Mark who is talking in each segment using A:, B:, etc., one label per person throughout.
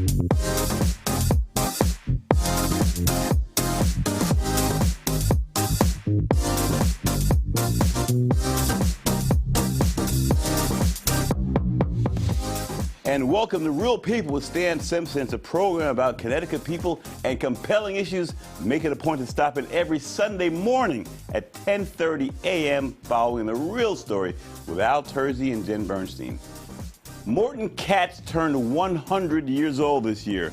A: And welcome to Real People with StanSimpson. It's a program about Connecticut people and compelling issues. Make it a point to stop in every Sunday morning at 10:30 a.m. following the real story with Al Terzi and Jen Bernstein. Morton Katz turned 100 years old this year.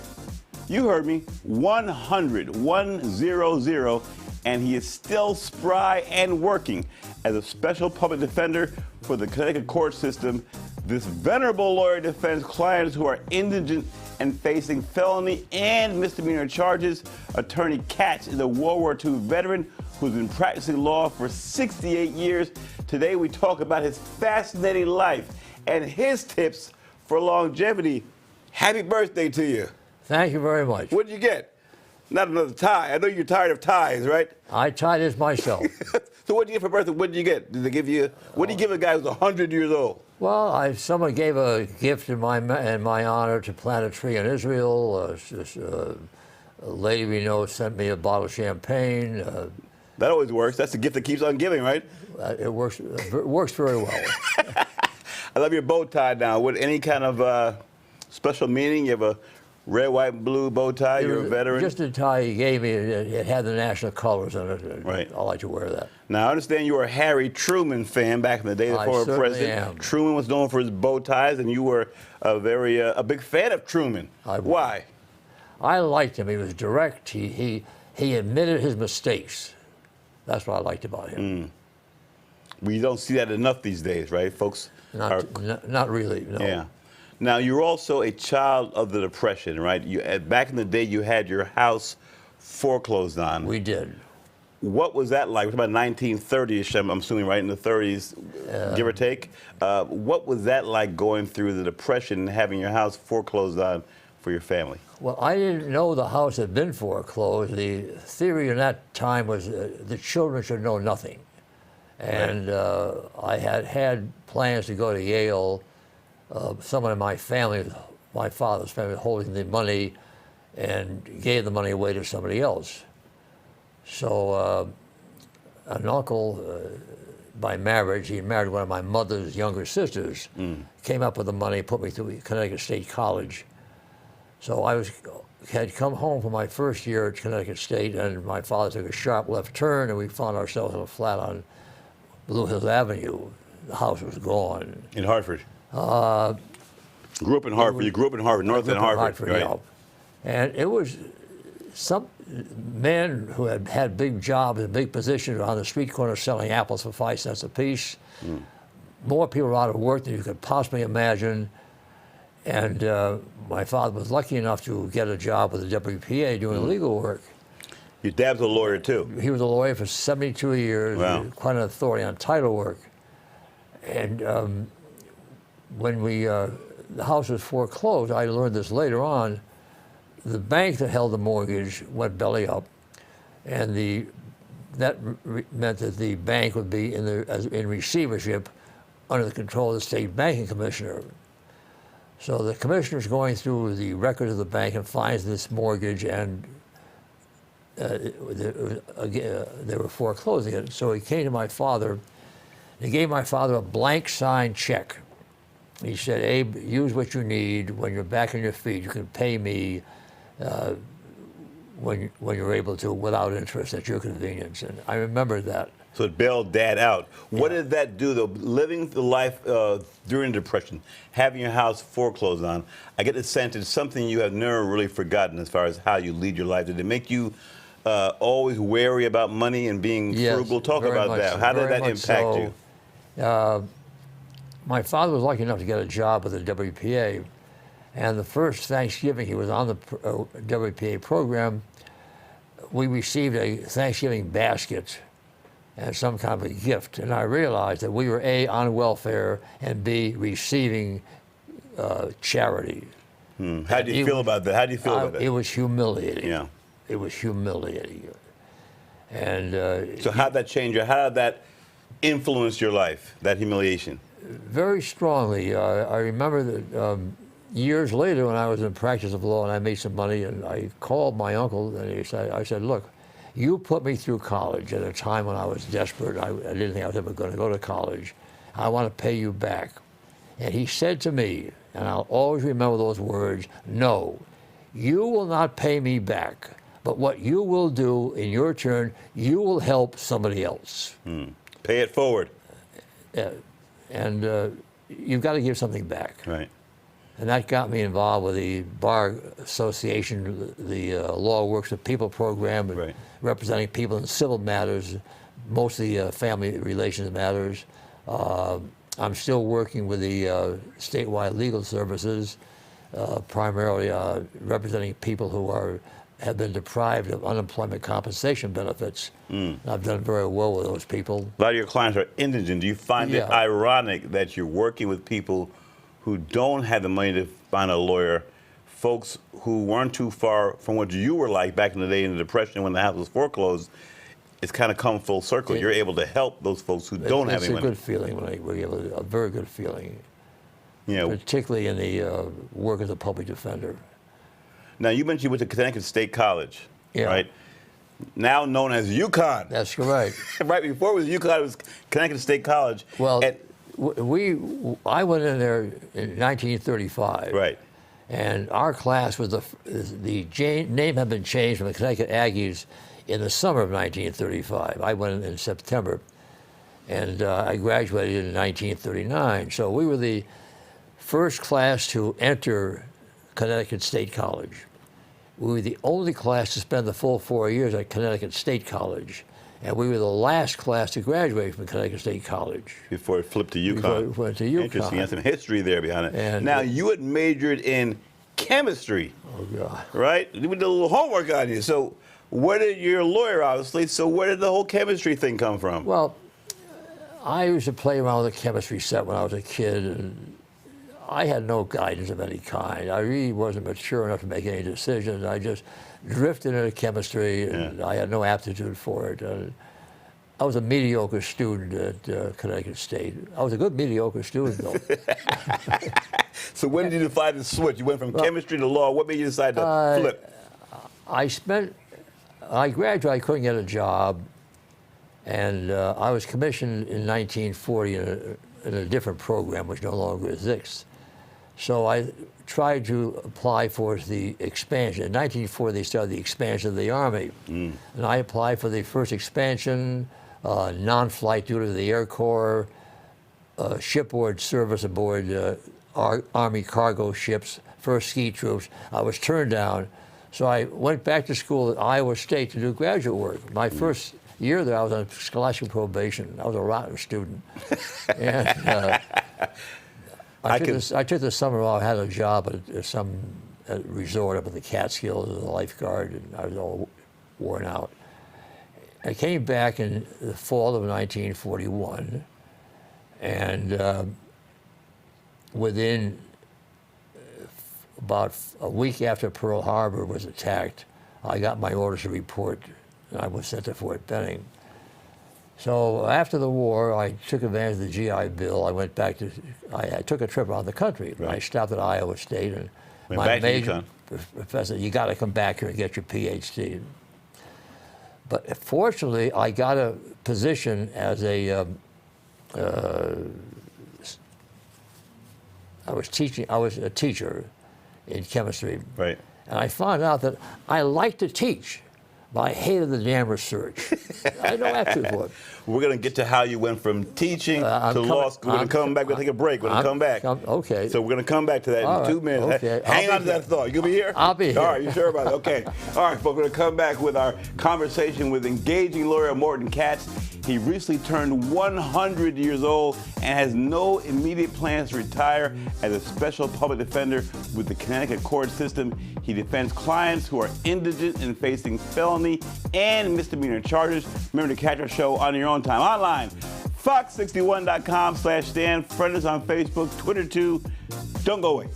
A: You heard me, 100, 100, and he is still spry and working as a special public defender for the Connecticut court system. This venerable lawyer defends clients who are indigent and facing felony and misdemeanor charges. Attorney Katz is a World War II veteran who's been practicing law for 68 years. Today we talk about his fascinating life and his tips for longevity. Happy birthday to you.
B: Thank you very much.
A: What did you get? Not another tie. I know you're tired of ties, right?
B: I tie this myself.
A: So what did you get for birthday? What did you get? Did they give you? What do you give a guy who's 100 years old?
B: Well, someone gave a gift in my honor to plant a tree in Israel. A lady we know sent me a bottle of champagne.
A: That always works. That's the gift that keeps on giving, right?
B: It works very well.
A: I love your bow tie now. With any kind of special meaning? You have a red, white, and blue bow tie. You're a veteran.
B: Just the tie he gave me. It had the national colors on it.
A: Right.
B: I like to wear that.
A: Now, I understand you were a Harry Truman fan back in the day, the former president.
B: Am.
A: Truman was known for his bow ties, and you were a big fan of Truman. Why?
B: I liked him. He was direct. He admitted his mistakes. That's what I liked about him.
A: We don't see that enough these days, right, folks?
B: Not really, no.
A: Yeah. Now, you're also a child of the Depression, right? Back in the day, you had your house foreclosed on.
B: We did.
A: What was that like? We're talking about 1930-ish, I'm assuming, right, in the 30s, give or take. What was that like going through the Depression and having your house foreclosed on for your family?
B: Well, I didn't know the house had been foreclosed. The theory in that time was the children should know nothing. And I had plans to go to Yale. Someone in my family, my father's family, was holding the money and gave the money away to somebody else. So an uncle, by marriage, he married one of my mother's younger sisters, came up with the money, put me through Connecticut State College. So I had come home for my first year at Connecticut State, and my father took a sharp left turn, and we found ourselves in a flat on Blue Hills Avenue. The house was gone.
A: In Hartford? Grew up in Hartford. You grew up in Hartford, north end Hartford, right?
B: Yeah. And it was some men who had big jobs and big positions on the street corner selling apples for 5 cents a piece. More people were out of work than you could possibly imagine. And my father was lucky enough to get a job with the WPA doing legal work.
A: Your dad's a lawyer, too.
B: He was a lawyer for 72 years,
A: wow.
B: Quite an authority on title work. And when the house was foreclosed, I learned this later on, the bank that held the mortgage went belly up, and that meant that the bank would be in receivership under the control of the state banking commissioner. So the commissioner's going through the records of the bank and finds this mortgage, and they were foreclosing it. So he came to my father. He gave my father a blank signed check. He said, "Abe, use what you need. When you're back on your feet, you can pay me when you're able to, without interest, at your convenience." And I remember that.
A: So it bailed Dad out. What did that do, though? Living the life during the Depression, having your house foreclosed on, I get the sense it's something you have never really forgotten as far as how you lead your life. Did it make you always wary about money and being frugal? Talk about that. How did that impact you?
B: My father was lucky enough to get a job with the WPA, and the first Thanksgiving he was on the WPA program, we received a Thanksgiving basket and some kind of a gift, and I realized that we were A, on welfare, and B, receiving charity.
A: How do you feel about that? How do you feel about that?
B: It was humiliating.
A: Yeah.
B: It was humiliating. And
A: so how did that change you? How did that influence your life, that humiliation?
B: Very strongly. I remember that years later, when I was in practice of law and I made some money, and I called my uncle, and I said, look, you put me through college at a time when I was desperate. I didn't think I was ever going to go to college. I want to pay you back. And he said to me, and I'll always remember those words, no, you will not pay me back, but what you will do in your turn, you will help somebody else.
A: Pay it forward.
B: And you've got to give something back.
A: Right.
B: And that got me involved with the Bar Association, the Law Works with People program,
A: Right.
B: representing people in civil matters, mostly family relations matters. I'm still working with the statewide legal services, primarily representing people who have been deprived of unemployment compensation benefits. I've done very well with those people.
A: A lot of your clients are indigent. Do you find it ironic that you're working with people who don't have the money to find a lawyer, folks who weren't too far from what you were like back in the day in the Depression when the house was foreclosed? It's kind of come full circle. You're able to help those folks who don't have any money.
B: It's a good feeling when we're able to, a very good feeling.
A: Yeah.
B: Particularly in the work as a public defender.
A: Now, you mentioned you went to Connecticut State College, right? Now known as UConn.
B: That's correct.
A: Right before it was UConn, it was Connecticut State College.
B: Well, I went in there in 1935.
A: Right.
B: And our class was the name had been changed from the Connecticut Aggies in the summer of 1935. I went in September, and I graduated in 1939. So we were the first class to enter Connecticut State College. We were the only class to spend the full 4 years at Connecticut State College, and we were the last class to graduate from Connecticut State College.
A: Before it flipped to UConn.
B: Before it went to UConn.
A: Interesting. You have some history there behind it.
B: And
A: now, you had majored in chemistry.
B: Oh, God.
A: Right? We did a little homework on you. So you're a lawyer, obviously, so where did the whole chemistry thing come from?
B: Well, I used to play around with a chemistry set when I was a kid, and I had no guidance of any kind. I really wasn't mature enough to make any decisions. I just drifted into chemistry, and I had no aptitude for it. I was a mediocre student at Connecticut State. I was a good mediocre student, though.
A: So when did you decide to switch? You went from chemistry to law. What made you decide to flip?
B: I graduated, I couldn't get a job, and I was commissioned in 1940 in a different program, which no longer exists. So I tried to apply for the expansion. In 1940, they started the expansion of the Army. And I applied for the first expansion, non-flight duty to the Air Corps, shipboard service aboard Army cargo ships, first ski troops. I was turned down. So I went back to school at Iowa State to do graduate work. My first year there, I was on scholastic probation. I was a rotten student. And I took the summer off. I had a job at some resort up in the Catskills as a lifeguard, and I was all worn out. I came back in the fall of 1941, and within about a week after Pearl Harbor was attacked, I got my orders to report, and I was sent to Fort Benning. So after the war, I took advantage of the GI Bill. I went back to, I took a trip around the country. Right. I stopped at Iowa State, and my major professor, you got to come back here and get your PhD. But fortunately, I got a position as I was a teacher in chemistry.
A: Right.
B: And I found out that I liked to teach, but I hated the damn research. I had no aptitude for it.
A: We're going to get to how you went from teaching to law school. We're going to come back. We're going to take a break. We're going to come back.
B: Okay.
A: So we're going to come back to that in 2 minutes.
B: Okay.
A: Hang on to that thought. You going to be here?
B: I'll be here.
A: All right. You sure about it? Okay. All right, folks. We're going to come back with our conversation with engaging lawyer Morton Katz. He recently turned 100 years old and has no immediate plans to retire as a special public defender with the Connecticut court system. He defends clients who are indigent and facing felony and misdemeanor charges. Remember to catch our show on your own time online. Fox61.com/Stan. Friend us on Facebook, Twitter too. Don't go away.